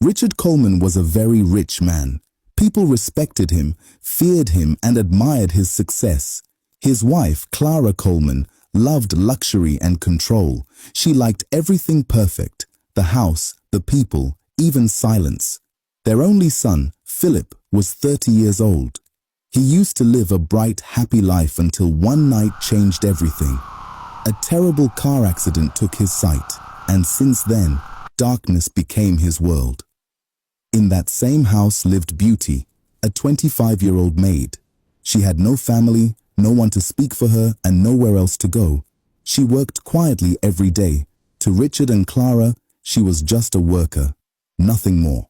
Richard Coleman was a very rich man. People respected him, feared him, and admired his success. His wife, Clara Coleman, loved luxury and control. She liked everything perfect: the house, the people, even silence. Their only son, Philip, was 30 years old. He used to live a bright, happy life until one night changed everything. A terrible car accident took his sight, and since then, darkness became his world. In that same house lived Beauty, a 25-year-old maid. She had no family, no one to speak for her, and nowhere else to go. She worked quietly every day. To Richard and Clara, she was just a worker, nothing more.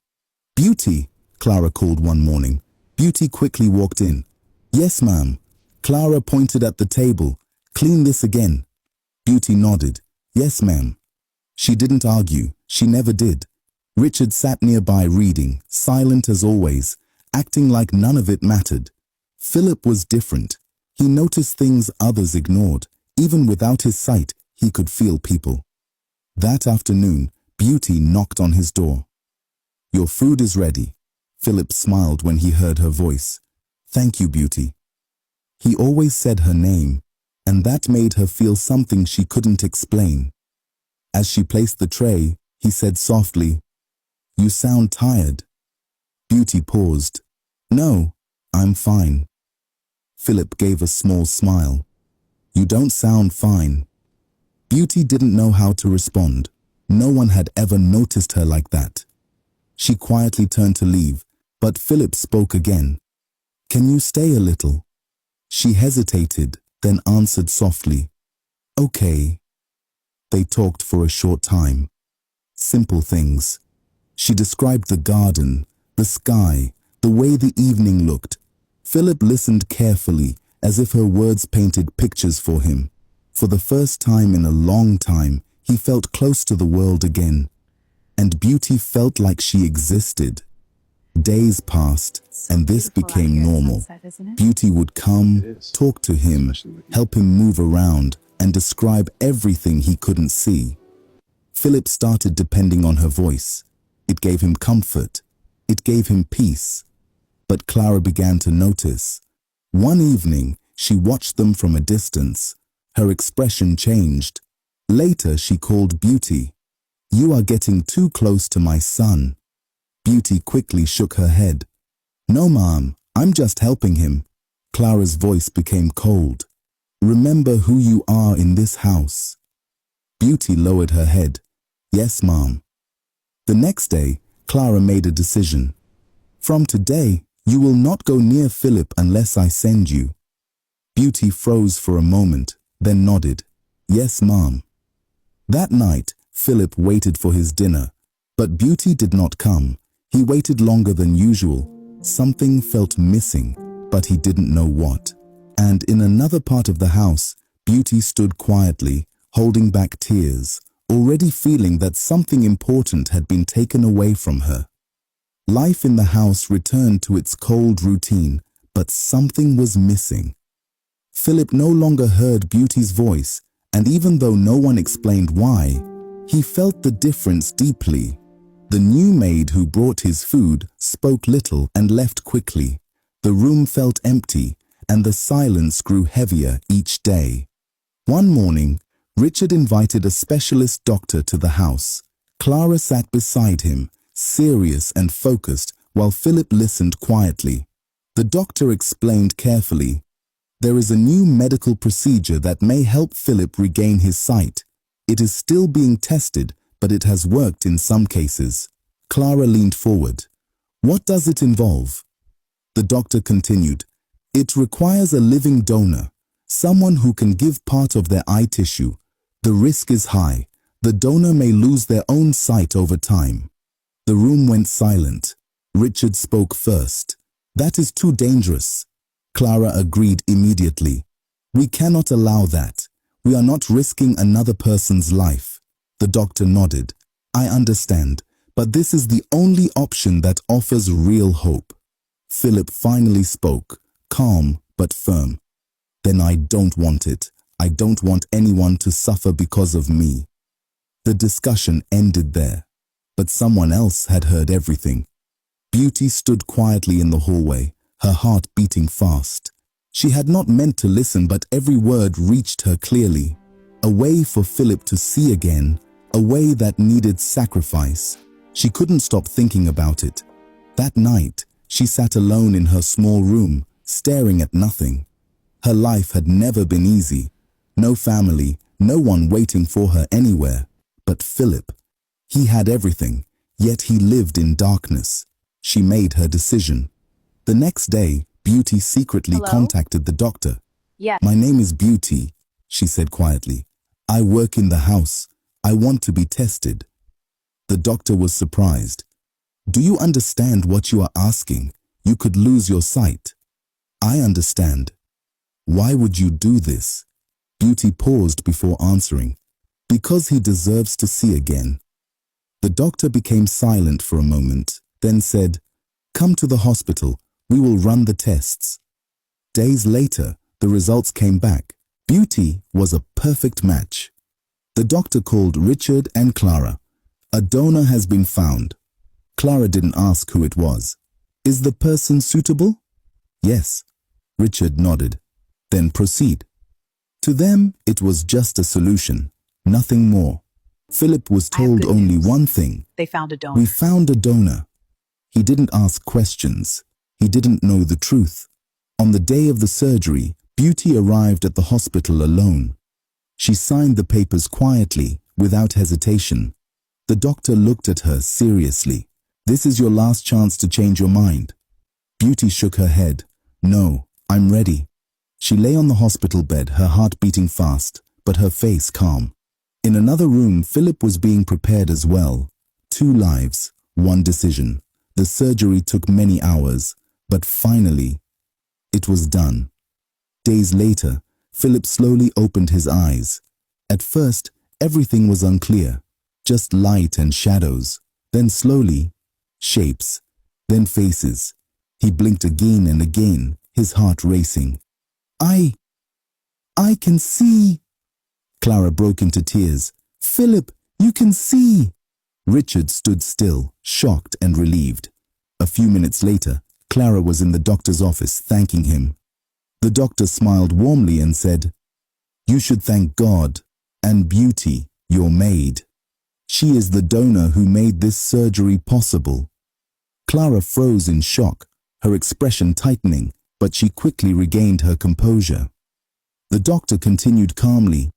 "Beauty," Clara called one morning. Beauty quickly walked in. "Yes, ma'am." Clara pointed at the table. "Clean this again." Beauty nodded. "Yes, ma'am." She didn't argue. She never did. Richard sat nearby reading, silent as always, acting like none of it mattered. Philip was different. He noticed things others ignored. Even without his sight, he could feel people. That afternoon, Beauty knocked on his door. "Your food is ready." Philip smiled when he heard her voice. "Thank you, Beauty." He always said her name, and that made her feel something she couldn't explain. As she placed the tray, he said softly, "You sound tired." Beauty paused. "No, I'm fine." Philip gave a small smile. "You don't sound fine." Beauty didn't know how to respond. No one had ever noticed her like that. She quietly turned to leave, but Philip spoke again. "Can you stay a little?" She hesitated, then answered softly, "Okay." They talked for a short time. Simple things. She described the garden, the sky, the way the evening looked. Philip listened carefully, as if her words painted pictures for him. For the first time in a long time, he felt close to the world again. And Beauty felt like she existed. Days passed, and this became normal. Beauty would come, talk to him, help him move around, and describe everything he couldn't see. Philip started depending on her voice. It gave him comfort. It gave him peace. But Clara began to notice. One evening, she watched them from a distance. Her expression changed. Later, she called Beauty. "You are getting too close to my son." Beauty quickly shook her head. "No, ma'am, I'm just helping him." Clara's voice became cold. "Remember who you are in this house." Beauty lowered her head. "Yes, ma'am." The next day, Clara made a decision. "From today, you will not go near Philip unless I send you." Beauty froze for a moment, then nodded. "Yes, ma'am." That night, Philip waited for his dinner, but Beauty did not come. He waited longer than usual. Something felt missing, but he didn't know what. And in another part of the house, Beauty stood quietly, holding back tears, already feeling that something important had been taken away from her. Life in the house returned to its cold routine, but something was missing. Philip no longer heard Beauty's voice, and even though no one explained why, he felt the difference deeply. The new maid who brought his food spoke little and left quickly. The room felt empty, and the silence grew heavier each day. One morning, Richard invited a specialist doctor to the house. Clara sat beside him, serious and focused, while Philip listened quietly. The doctor explained carefully, "There is a new medical procedure that may help Philip regain his sight. It is still being tested, but it has worked in some cases." Clara leaned forward. "What does it involve?" The doctor continued, "It requires a living donor, someone who can give part of their eye tissue. The risk is high. The donor may lose their own sight over time." The room went silent. Richard spoke first. "That is too dangerous." Clara agreed immediately. "We cannot allow that. We are not risking another person's life." The doctor nodded. "I understand, but this is the only option that offers real hope." Philip finally spoke, calm but firm. "Then I don't want it. I don't want anyone to suffer because of me." The discussion ended there. But someone else had heard everything. Beauty stood quietly in the hallway, her heart beating fast. She had not meant to listen, but every word reached her clearly. A way for Philip to see again, a way that needed sacrifice. She couldn't stop thinking about it. That night, she sat alone in her small room, staring at nothing. Her life had never been easy. No family, no one waiting for her anywhere. But Philip, he had everything, yet he lived in darkness. She made her decision. The next day, Beauty secretly contacted the doctor. Yes. "My name is Beauty," she said quietly. "I work in the house. I want to be tested." The doctor was surprised. "Do you understand what you are asking? You could lose your sight." "I understand. Why would you do this?" Beauty paused before answering. "Because he deserves to see again." The doctor became silent for a moment, then said, "Come to the hospital. We will run the tests." Days later, the results came back. Beauty was a perfect match. The doctor called Richard and Clara. "A donor has been found." Clara didn't ask who it was. "Is the person suitable?" "Yes." Richard nodded. "Then proceed." To them, it was just a solution, nothing more. Philip was I have told good only news. one thing. They found a donor. "We found a donor." He didn't ask questions. He didn't know the truth. On the day of the surgery, Beauty arrived at the hospital alone. She signed the papers quietly, without hesitation. The doctor looked at her seriously. "This is your last chance to change your mind." Beauty shook her head. "No, I'm ready." She lay on the hospital bed, her heart beating fast, but her face calm. In another room, Philip was being prepared as well. 2 lives, 1 decision. The surgery took many hours, but finally, it was done. Days later, Philip slowly opened his eyes. At first, everything was unclear, just light and shadows. Then slowly, shapes, then faces. He blinked again and again, his heart racing. I can see." Clara broke into tears. "Philip, you can see." Richard stood still, shocked and relieved. A few minutes later, Clara was in the doctor's office thanking him. The doctor smiled warmly and said, "You should thank God and Beauty, your maid. She is the donor who made this surgery possible." Clara froze in shock, her expression tightening, but she quickly regained her composure. The doctor continued calmly,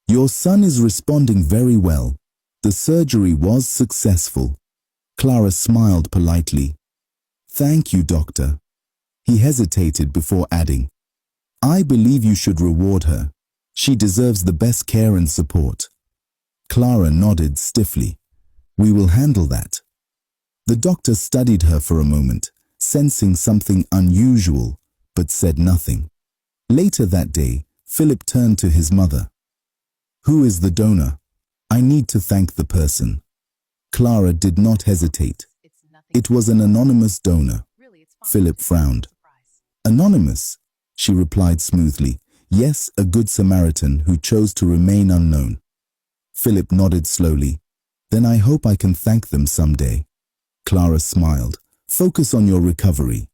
"Your son is responding very well. The surgery was successful." Clara smiled politely. "Thank you, doctor." He hesitated before adding, "I believe you should reward her. She deserves the best care and support." Clara nodded stiffly. "We will handle that." The doctor studied her for a moment, sensing something unusual, but said nothing. Later that day, Philip turned to his mother. "Who is the donor? I need to thank the person." Clara did not hesitate. "It was an anonymous donor." Philip frowned. "Anonymous?" she replied smoothly. "Yes, a good Samaritan who chose to remain unknown." Philip nodded slowly. "Then I hope I can thank them someday." Clara smiled. "Focus on your recovery."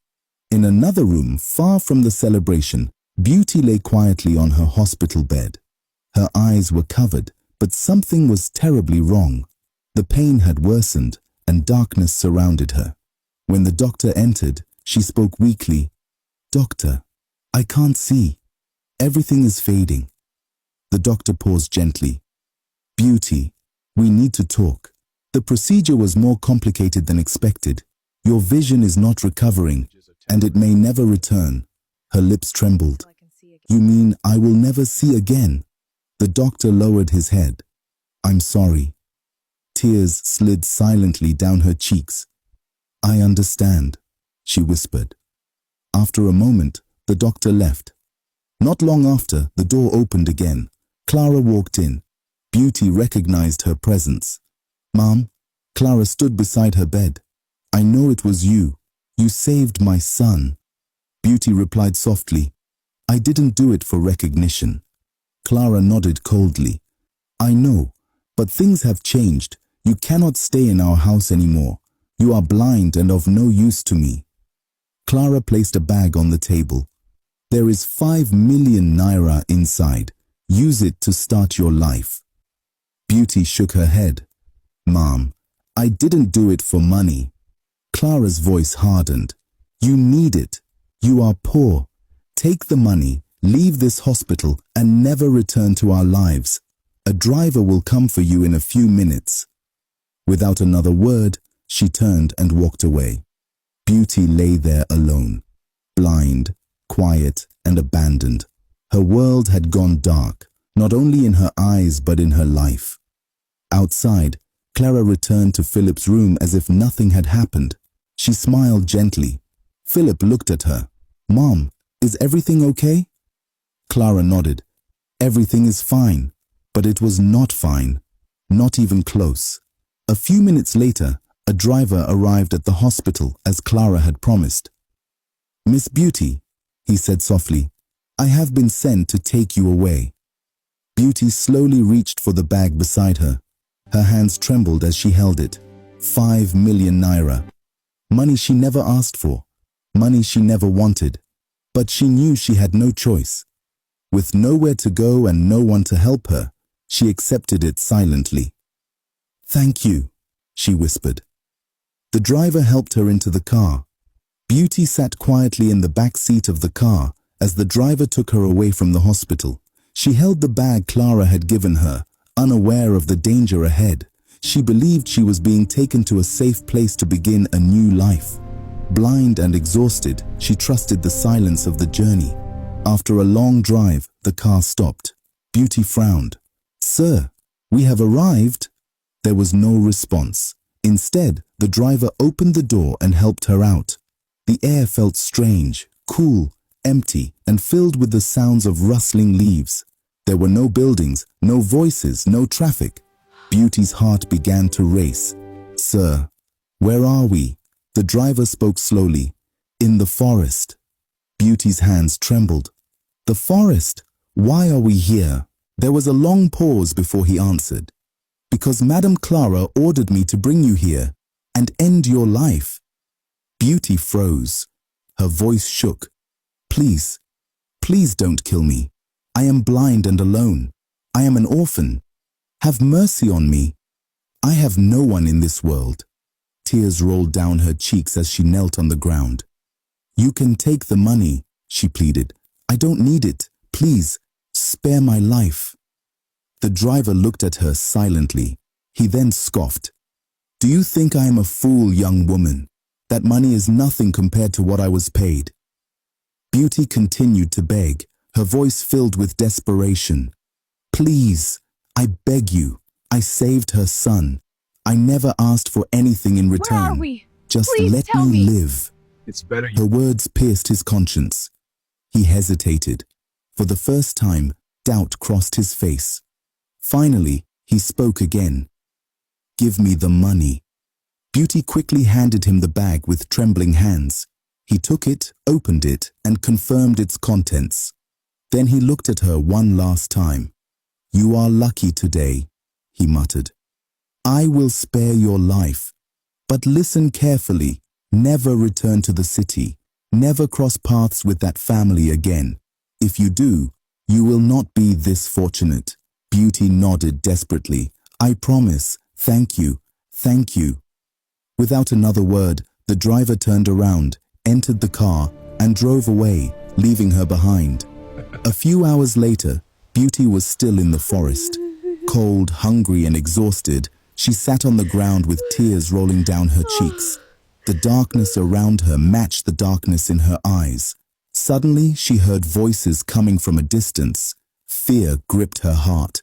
In another room, far from the celebration, Beauty lay quietly on her hospital bed. Her eyes were covered, but something was terribly wrong. The pain had worsened, and darkness surrounded her. When the doctor entered, she spoke weakly. "Doctor, I can't see. Everything is fading." The doctor paused gently. "Beauty, we need to talk. The procedure was more complicated than expected. Your vision is not recovering, and it may never return." Her lips trembled. "You mean I will never see again?" The doctor lowered his head. "I'm sorry." Tears slid silently down her cheeks. "I understand," she whispered. After a moment, the doctor left. Not long after, the door opened again. Clara walked in. Beauty recognized her presence. "Mom," Clara stood beside her bed. "I know it was you. You saved my son." Beauty replied softly, "I didn't do it for recognition." Clara nodded coldly. "I know, but things have changed. You cannot stay in our house anymore. You are blind and of no use to me. Clara placed a bag on the table. There is 5 million naira inside. Use it to start your life. Beauty shook her head. Mom, I didn't do it for money. Clara's voice hardened. You need it. You are poor. Take the money, leave this hospital, and never return to our lives. A driver will come for you in a few minutes. Without another word, she turned and walked away. Beauty lay there alone, blind, quiet, and abandoned. Her world had gone dark, not only in her eyes but in her life. Outside, Clara returned to Philip's room as if nothing had happened. She smiled gently. Philip looked at her. Mom, is everything okay? Clara nodded. Everything is fine, but it was not fine, not even close. A few minutes later, a driver arrived at the hospital as Clara had promised. Miss Beauty, he said softly, I have been sent to take you away. Beauty slowly reached for the bag beside her. Her hands trembled as she held it. 5 million naira. Money she never asked for. Money she never wanted. But she knew she had no choice. With nowhere to go and no one to help her, she accepted it silently. Thank you, she whispered. The driver helped her into the car. Beauty sat quietly in the back seat of the car as the driver took her away from the hospital. She held the bag Clara had given her, unaware of the danger ahead. She believed she was being taken to a safe place to begin a new life. Blind and exhausted, she trusted the silence of the journey. After a long drive, the car stopped. Beauty frowned. Sir, we have arrived. There was no response. Instead, the driver opened the door and helped her out. The air felt strange, cool, empty, and filled with the sounds of rustling leaves. There were no buildings, no voices, no traffic. Beauty's heart began to race. Sir, where are we? The driver spoke slowly. In the forest. Beauty's hands trembled. The forest? Why are we here? There was a long pause before he answered. Because Madame Clara ordered me to bring you here and end your life. Beauty froze. Her voice shook. Please, please don't kill me. I am blind and alone. I am an orphan. Have mercy on me. I have no one in this world. Tears rolled down her cheeks as she knelt on the ground. You can take the money, she pleaded. I don't need it. Please, spare my life. The driver looked at her silently. He then scoffed. Do you think I am a fool, young woman? That money is nothing compared to what I was paid. Beauty continued to beg, her voice filled with desperation. Please, I beg you. I saved her son. I never asked for anything in return. Where are we? Just Please let tell me me. live. It's better Her you... words pierced his conscience. He hesitated. For the first time, doubt crossed his face. Finally, he spoke again. Give me the money. Beauty quickly handed him the bag with trembling hands. He took it, opened it, and confirmed its contents. Then he looked at her one last time. You are lucky today, he muttered. I will spare your life. But listen carefully. Never return to the city. Never cross paths with that family again. If you do, you will not be this fortunate. Beauty nodded desperately. I promise. Thank you. Thank you. Without another word, the driver turned around, entered the car, and drove away, leaving her behind. A few hours later, Beauty was still in the forest. Cold, hungry, and exhausted, she sat on the ground with tears rolling down her cheeks. The darkness around her matched the darkness in her eyes. Suddenly, she heard voices coming from a distance. Fear gripped her heart.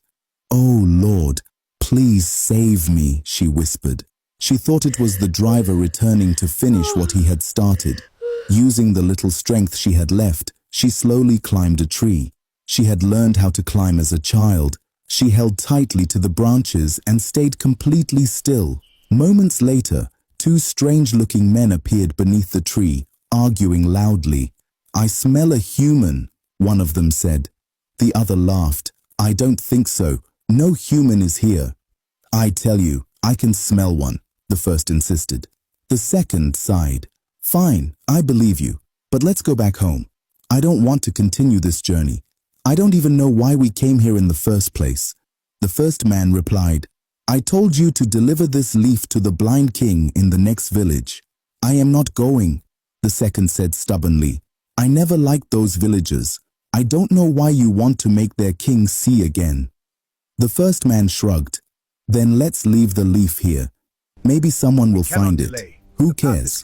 Oh, Lord, please save me, she whispered. She thought it was the driver returning to finish what he had started. Using the little strength she had left, she slowly climbed a tree. She had learned how to climb as a child. She held tightly to the branches and stayed completely still. Moments later, two strange-looking men appeared beneath the tree, arguing loudly. I smell a human, one of them said. The other laughed. I don't think so. No human is here. I tell you, I can smell one, the first insisted. The second sighed. Fine, I believe you, but let's go back home. I don't want to continue this journey. I don't even know why we came here in the first place. The first man replied, I told you to deliver this leaf to the blind king in the next village. I am not going, the second said stubbornly. I never liked those villagers. I don't know why you want to make their king see again. The first man shrugged. Then let's leave the leaf here. Maybe someone will find it. Who cares?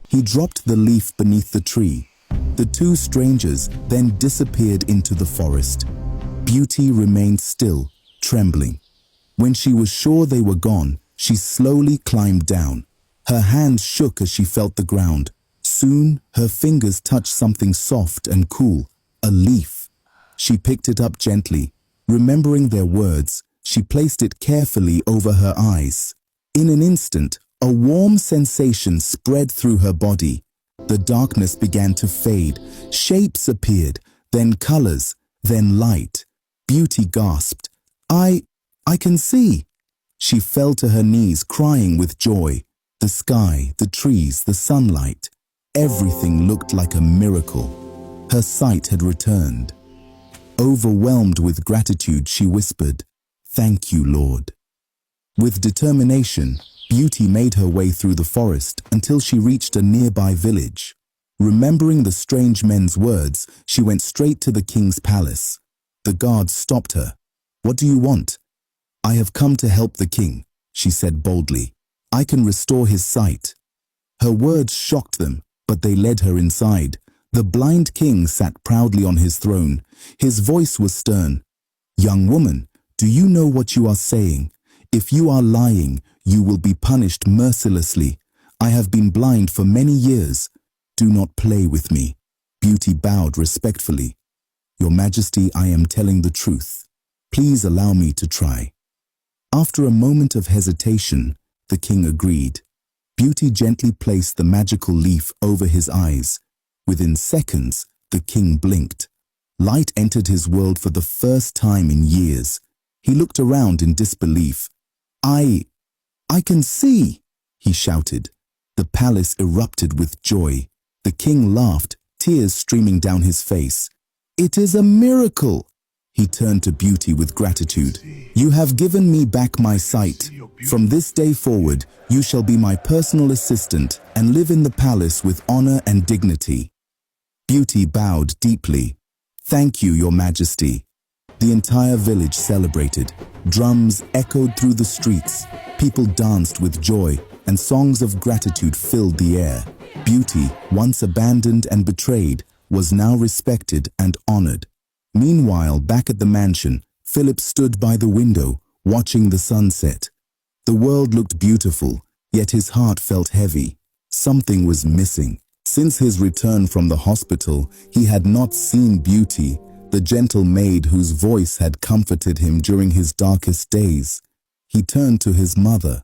He dropped the leaf beneath the tree. The two strangers then disappeared into the forest. Beauty remained still, trembling. When she was sure they were gone, she slowly climbed down. Her hands shook as she felt the ground. Soon, her fingers touched something soft and cool, a leaf. She picked it up gently. Remembering their words, she placed it carefully over her eyes. In an instant, a warm sensation spread through her body. The darkness began to fade. Shapes appeared, then colors, then light. Beauty gasped. I can see. She fell to her knees, crying with joy. The sky, the trees, the sunlight. Everything looked like a miracle. Her sight had returned. Overwhelmed with gratitude, she whispered, Thank you, Lord. With determination, Beauty made her way through the forest until she reached a nearby village. Remembering the strange men's words, she went straight to the king's palace. The guards stopped her. What do you want? I have come to help the king, she said boldly. I can restore his sight. Her words shocked them, but they led her inside. The blind king sat proudly on his throne. His voice was stern. Young woman, do you know what you are saying? If you are lying, you will be punished mercilessly. I have been blind for many years. Do not play with me. Beauty bowed respectfully. Your Majesty, I am telling the truth. Please allow me to try. After a moment of hesitation, the king agreed. Beauty gently placed the magical leaf over his eyes. Within seconds, the king blinked. Light entered his world for the first time in years. He looked around in disbelief. I can see, he shouted. The palace erupted with joy. The king laughed, tears streaming down his face. It is a miracle. He turned to Beauty with gratitude. You have given me back my sight. From this day forward, you shall be my personal assistant and live in the palace with honor and dignity. Beauty bowed deeply. Thank you, Your Majesty. The entire village celebrated. Drums echoed through the streets. People danced with joy, and songs of gratitude filled the air. Beauty, once abandoned and betrayed, was now respected and honored. Meanwhile, back at the mansion, Philip stood by the window, watching the sunset. The world looked beautiful, yet his heart felt heavy. Something was missing. Since his return from the hospital, he had not seen Beauty, the gentle maid whose voice had comforted him during his darkest days. He turned to his mother.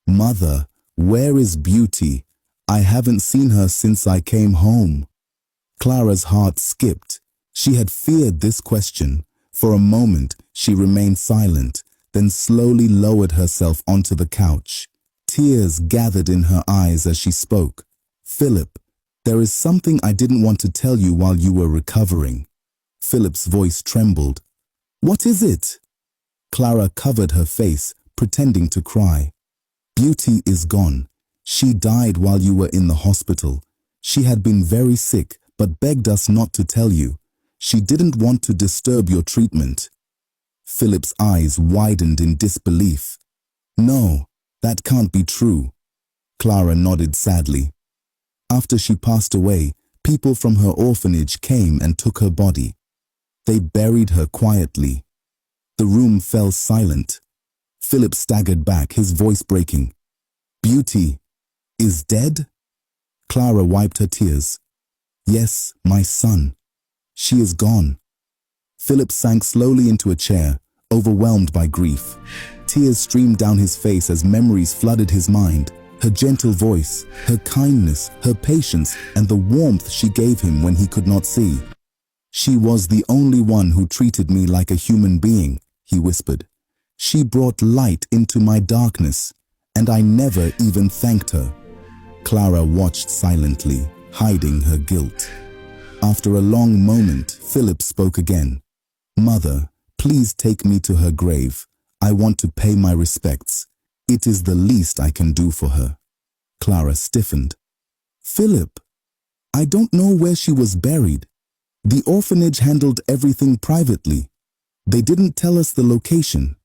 Mother, where is Beauty? I haven't seen her since I came home. Clara's heart skipped. She had feared this question. For a moment, she remained silent, then slowly lowered herself onto the couch. Tears gathered in her eyes as she spoke. Philip, there is something I didn't want to tell you while you were recovering. Philip's voice trembled. What is it? Clara covered her face, pretending to cry. Beauty is gone. She died while you were in the hospital. She had been very sick, but begged us not to tell you. She didn't want to disturb your treatment. Philip's eyes widened in disbelief. No, that can't be true. Clara nodded sadly. After she passed away, people from her orphanage came and took her body. They buried her quietly. The room fell silent. Philip staggered back, his voice breaking. Beauty is dead? Clara wiped her tears. Yes, my son. She is gone. Philip sank slowly into a chair, overwhelmed by grief. Tears streamed down his face as memories flooded his mind. Her gentle voice, her kindness, her patience, and the warmth she gave him when he could not see. She was the only one who treated me like a human being, he whispered. She brought light into my darkness, and I never even thanked her." Clara watched silently, hiding her guilt. After a long moment, Philip spoke again. "Mother, please take me to her grave. I want to pay my respects. It is the least I can do for her." Clara stiffened. "Philip, I don't know where she was buried. The orphanage handled everything privately. They didn't tell us the location."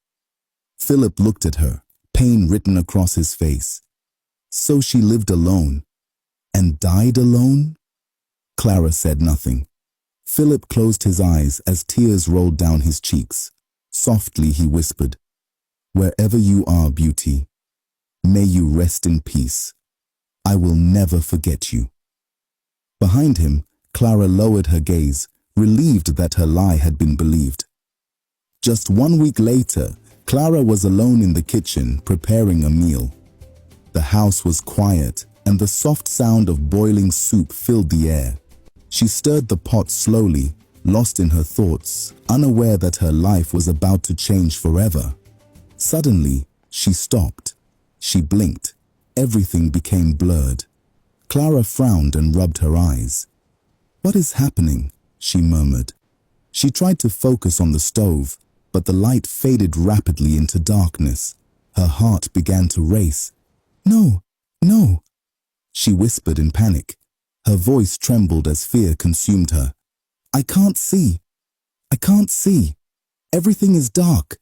Philip looked at her, pain written across his face. "So she lived alone and died alone?" Clara said nothing. Philip closed his eyes as tears rolled down his cheeks. Softly he whispered, "Wherever you are, beauty, may you rest in peace. I will never forget you." Behind him, Clara lowered her gaze, relieved that her lie had been believed. Just 1 week later, Clara was alone in the kitchen preparing a meal. The house was quiet, and the soft sound of boiling soup filled the air. She stirred the pot slowly, lost in her thoughts, unaware that her life was about to change forever. Suddenly, she stopped. She blinked. Everything became blurred. Clara frowned and rubbed her eyes. "What is happening?" she murmured. She tried to focus on the stove, but the light faded rapidly into darkness. Her heart began to race. "No, no," she whispered in panic. Her voice trembled as fear consumed her. "I can't see. I can't see. Everything is dark."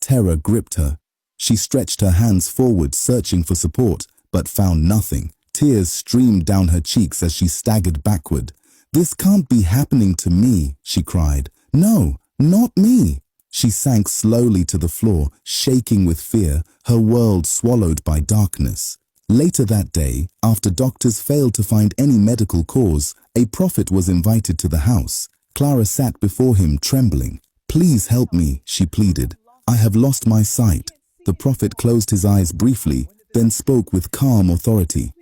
Terror gripped her. She stretched her hands forward, searching for support, but found nothing. Tears streamed down her cheeks as she staggered backward. "This can't be happening to me," she cried. "No, not me." She sank slowly to the floor, shaking with fear, her world swallowed by darkness. Later that day, after doctors failed to find any medical cause, a prophet was invited to the house. Clara sat before him, trembling. "Please help me," she pleaded. "I have lost my sight." The prophet closed his eyes briefly, then spoke with calm authority.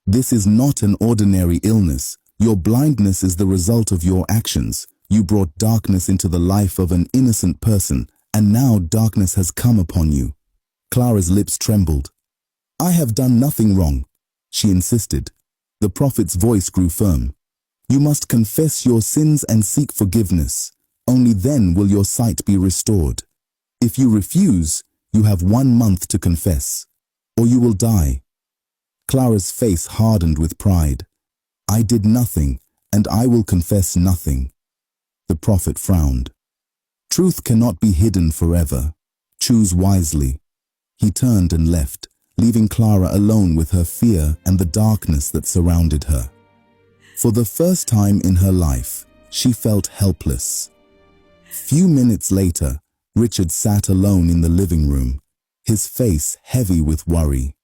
"This is not an ordinary illness. Your blindness is the result of your actions. You brought darkness into the life of an innocent person, and now darkness has come upon you." Clara's lips trembled. "I have done nothing wrong," she insisted. The prophet's voice grew firm. "You must confess your sins and seek forgiveness. Only then will your sight be restored. If you refuse, you have 1 month to confess, or you will die." Clara's face hardened with pride. "I did nothing, and I will confess nothing." The prophet frowned. "Truth cannot be hidden forever. Choose wisely." He turned and left, leaving Clara alone with her fear and the darkness that surrounded her. For the first time in her life, she felt helpless. Few minutes later, Richard sat alone in the living room, his face heavy with worry.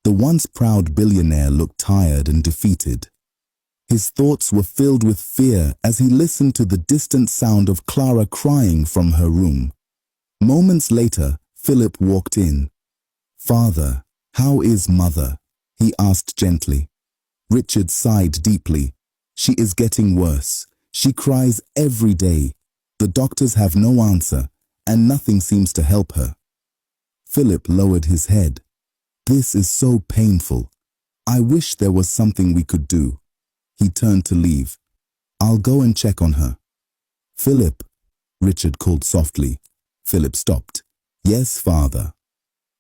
The once proud billionaire looked tired and defeated. His thoughts were filled with fear as he listened to the distant sound of Clara crying from her room. Moments later, Philip walked in. "Father, how is mother?" he asked gently. Richard sighed deeply. "She is getting worse. She cries every day. The doctors have no answer, and nothing seems to help her." Philip lowered his head. "This is so painful. I wish there was something we could do." He turned to leave. "I'll go and check on her." "Philip," Richard called softly. Philip stopped. "Yes, father."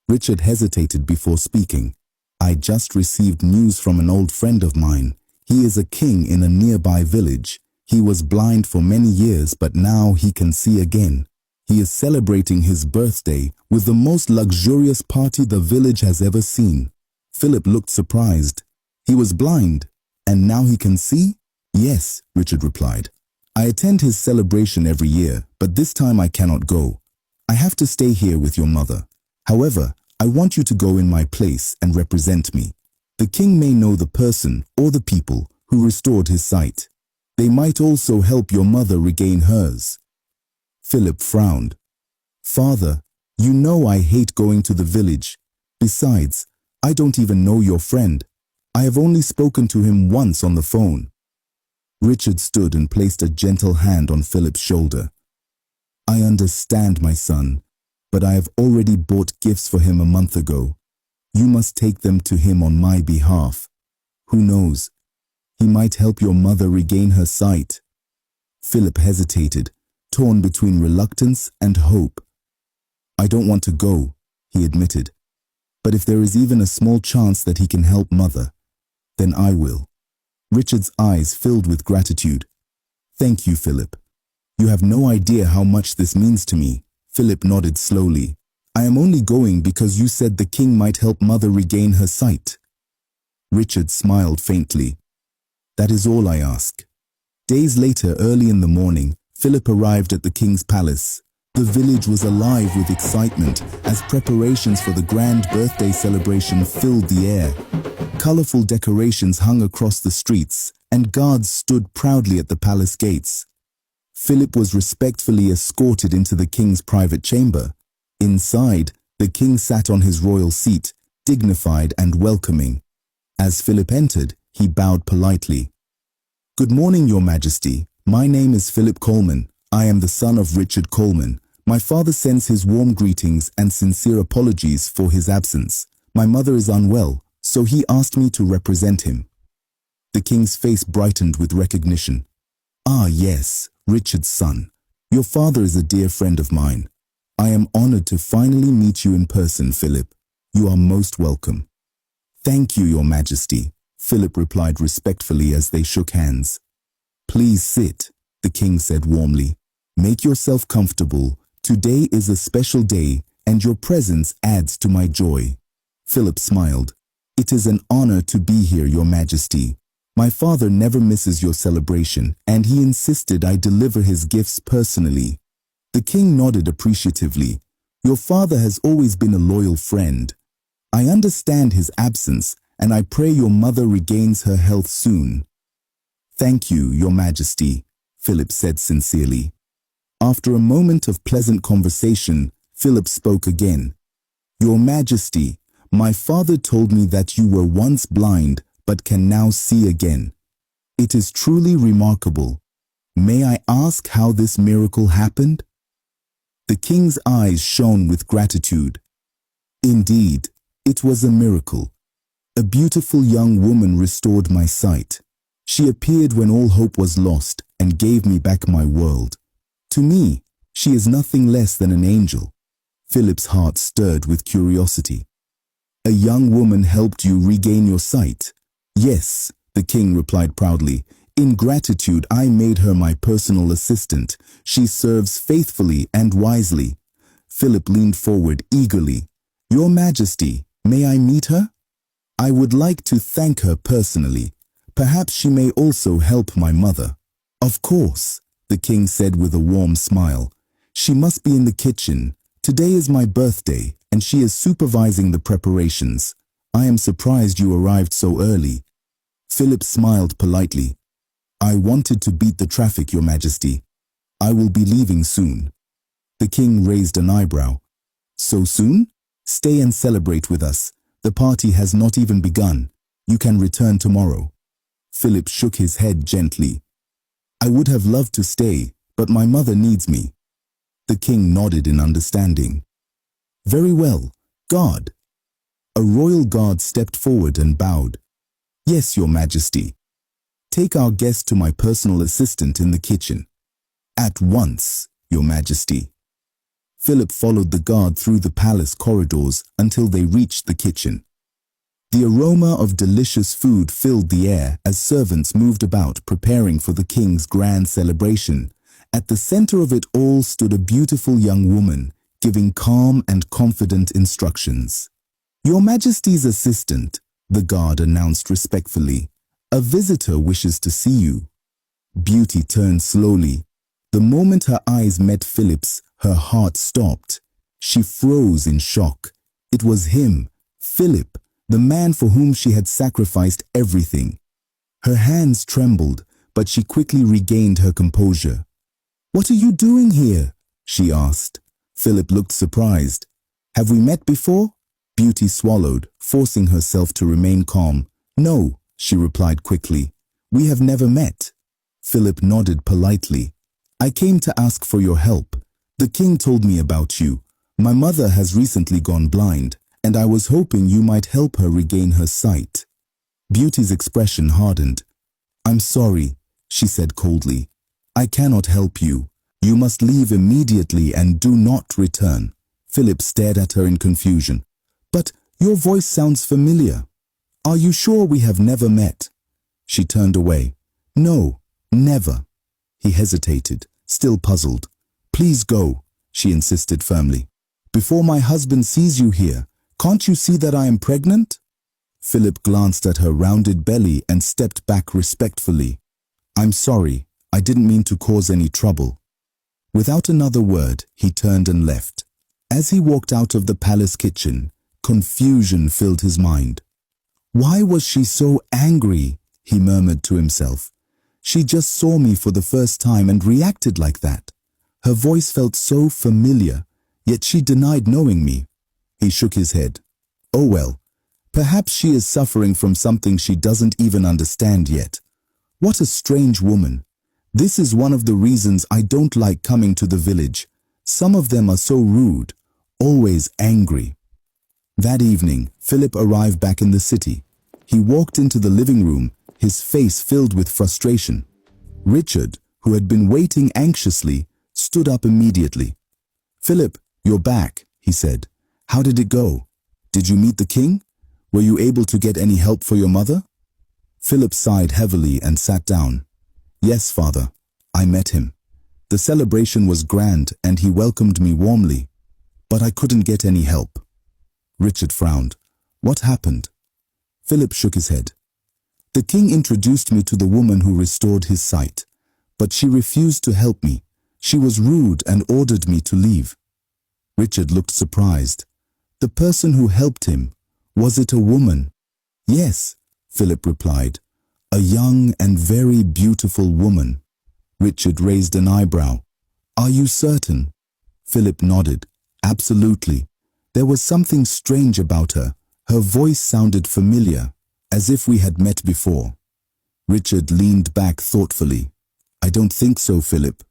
Richard hesitated before speaking. "I just received news from an old friend of mine. He is a king in a nearby village. He was blind for many years, but now he can see again. He is celebrating his birthday with the most luxurious party the village has ever seen." Philip looked surprised. "He was blind, and now he can see?" "Yes," Richard replied. "I attend his celebration every year, but this time I cannot go. I have to stay here with your mother. However, I want you to go in my place and represent me. The king may know the person or the people who restored his sight. They might also help your mother regain hers." Philip frowned. "Father, you know I hate going to the village. Besides, I don't even know your friend. I have only spoken to him once on the phone." Richard stood and placed a gentle hand on Philip's shoulder. "I understand, my son. but I have already bought gifts for him a month ago. You must take them to him on my behalf. Who knows? He might help your mother regain her sight." Philip hesitated, torn between reluctance and hope. "I don't want to go," he admitted. "But if there is even a small chance that he can help Mother, then I will." Richard's eyes filled with gratitude. "Thank you, Philip. You have no idea how much this means to me." Philip nodded slowly. "I am only going because you said the king might help Mother regain her sight." Richard smiled faintly. "That is all I ask." Days later, early in the morning, Philip arrived at the king's palace. The village was alive with excitement as preparations for the grand birthday celebration filled the air. Colorful decorations hung across the streets, and guards stood proudly at the palace gates. Philip was respectfully escorted into the king's private chamber. Inside, the king sat on his royal seat, dignified and welcoming. As Philip entered, he bowed politely. "Good morning, Your Majesty. My name is Philip Coleman. I am the son of Richard Coleman. My father sends his warm greetings and sincere apologies for his absence. My mother is unwell, so he asked me to represent him." The king's face brightened with recognition. "Ah, yes, Richard's son. Your father is a dear friend of mine. I am honored to finally meet you in person, Philip. You are most welcome." "Thank you, Your Majesty," Philip replied respectfully as they shook hands. "Please sit," the king said warmly. "Make yourself comfortable. Today is a special day, and your presence adds to my joy." Philip smiled. "It is an honor to be here, Your Majesty. My father never misses your celebration, and he insisted I deliver his gifts personally." The king nodded appreciatively. "Your father has always been a loyal friend. I understand his absence, and I pray your mother regains her health soon." "Thank you, Your Majesty," Philip said sincerely. After a moment of pleasant conversation, Philip spoke again. "Your Majesty, my father told me that you were once blind but can now see again. It is truly remarkable. May I ask how this miracle happened?" The king's eyes shone with gratitude. "Indeed, it was a miracle. A beautiful young woman restored my sight. She appeared when all hope was lost and gave me back my world. To me, she is nothing less than an angel." Philip's heart stirred with curiosity. "A young woman helped you regain your sight?" "Yes," the king replied proudly. "In gratitude, I made her my personal assistant. She serves faithfully and wisely." Philip leaned forward eagerly. "Your Majesty, may I meet her? I would like to thank her personally. Perhaps she may also help my mother." "Of course," the king said with a warm smile. "She must be in the kitchen. Today is my birthday, and she is supervising the preparations. I am surprised you arrived so early." Philip smiled politely. "I wanted to beat the traffic, Your Majesty. I will be leaving soon." The king raised an eyebrow. "So soon? Stay and celebrate with us. The party has not even begun. You can return tomorrow." Philip shook his head gently. "I would have loved to stay, but my mother needs me." The king nodded in understanding. "Very well, guard." A royal guard stepped forward and bowed. "Yes, Your Majesty. Take our guest to my personal assistant in the kitchen." "At once, Your Majesty." Philip followed the guard through the palace corridors until they reached the kitchen. The aroma of delicious food filled the air as servants moved about preparing for the king's grand celebration. At the center of it all stood a beautiful young woman, giving calm and confident instructions. "Your Majesty's assistant," the guard announced respectfully. "A visitor wishes to see you." Beauty turned slowly. The moment her eyes met Philip's, her heart stopped. She froze in shock. It was him, Philip, the man for whom she had sacrificed everything. Her hands trembled, but she quickly regained her composure. "What are you doing here?" she asked. Philip looked surprised. "Have we met before?" Beauty swallowed, forcing herself to remain calm. "No," she replied quickly. "We have never met." Philip nodded politely. "I came to ask for your help. The king told me about you. My mother has recently gone blind, and I was hoping you might help her regain her sight. Beauty's expression hardened. I'm sorry, she said coldly. I cannot help you. You must leave immediately and do not return. Philip stared at her in confusion. But your voice sounds familiar. Are you sure we have never met? She turned away. No, never. He hesitated, still puzzled. Please go, she insisted firmly. Before my husband sees you here, can't you see that I am pregnant? Philip glanced at her rounded belly and stepped back respectfully. I'm sorry, I didn't mean to cause any trouble. Without another word, he turned and left. As he walked out of the palace kitchen, confusion filled his mind. Why was she so angry? He murmured to himself. She just saw me for the first time and reacted like that. Her voice felt so familiar, yet she denied knowing me. He shook his head. Oh well, perhaps she is suffering from something she doesn't even understand yet. What a strange woman. This is one of the reasons I don't like coming to the village. Some of them are so rude, always angry. That evening, Philip arrived back in the city. He walked into the living room, his face filled with frustration. Richard, who had been waiting anxiously, stood up immediately. Philip, you're back, he said. How did it go? Did you meet the king? Were you able to get any help for your mother? Philip sighed heavily and sat down. Yes, father, I met him. The celebration was grand and he welcomed me warmly, but I couldn't get any help. Richard frowned. What happened? Philip shook his head. The king introduced me to the woman who restored his sight, but she refused to help me. She was rude and ordered me to leave. Richard looked surprised. The person who helped him, was it a woman? Yes, Philip replied. A young and very beautiful woman. Richard raised an eyebrow. Are you certain? Philip nodded. Absolutely. There was something strange about her. Her voice sounded familiar, as if we had met before. Richard leaned back thoughtfully. I don't think so, Philip.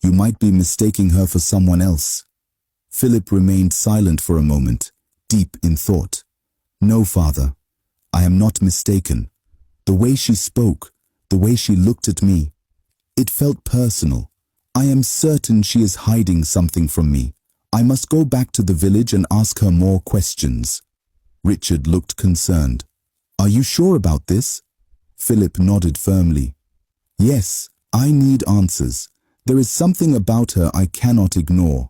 You might be mistaking her for someone else. Philip remained silent for a moment, deep in thought. No, father, I am not mistaken. The way she spoke, the way she looked at me, it felt personal. I am certain she is hiding something from me. I must go back to the village and ask her more questions. Richard looked concerned. Are you sure about this? Philip nodded firmly. Yes, I need answers. There is something about her I cannot ignore.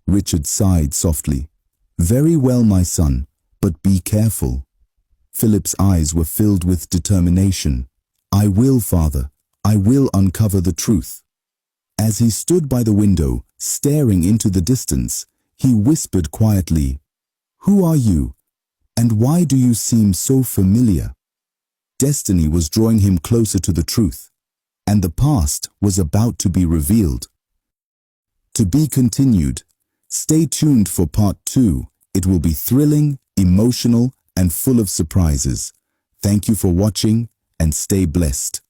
Richard sighed softly. Very well, my son, but be careful. Philip's eyes were filled with determination. I will, father. I will uncover the truth. As he stood by the window, staring into the distance, he whispered quietly, Who are you? And why do you seem so familiar? Destiny was drawing him closer to the truth, and the past was about to be revealed. To be continued. Stay tuned for part 2. It will be thrilling, emotional, and full of surprises. Thank you for watching, and stay blessed.